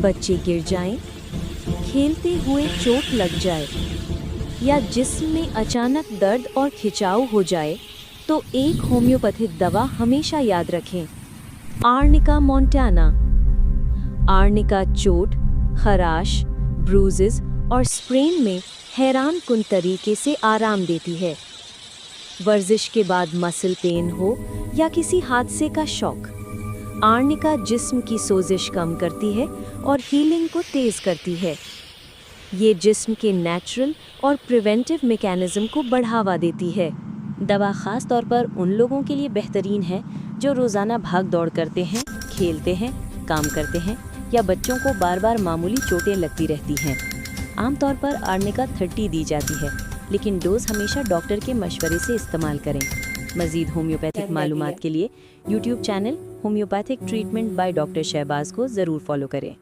बच्चे गिर जाएं, खेलते हुए चोट लग जाए या जिस्म में अचानक दर्द और खिंचाव हो जाए तो एक होम्योपैथिक दवा हमेशा याद रखें। Arnica Montana. आर्निका चोट, खराश, ब्रूजेस और स्प्रेन में हैरानकुन तरीके से आराम देती है। वर्जिश के बाद मसल पेन हो या किसी हादसे का शॉक, आर्निका जिस्म की सोजिश कम करती है और हीलिंग को तेज करती है। ये जिस्म के नेचुरल और प्रिवेंटिव मैकेनिज्म को बढ़ावा देती है। दवा खास तौर पर उन लोगों के लिए बेहतरीन है जो रोज़ाना भाग दौड़ करते हैं, खेलते हैं, काम करते हैं या बच्चों को बार बार मामूली चोटें लगती रहती हैं। आमतौर पर आर्निका 30 दी जाती है, लेकिन डोज हमेशा डॉक्टर के मशवरे से इस्तेमाल करें। मज़ीद होम्योपैथिक मालूमात के लिए YouTube channel homeopathic treatment by doctor Shahbaz को ज़रूर फॉलो करें।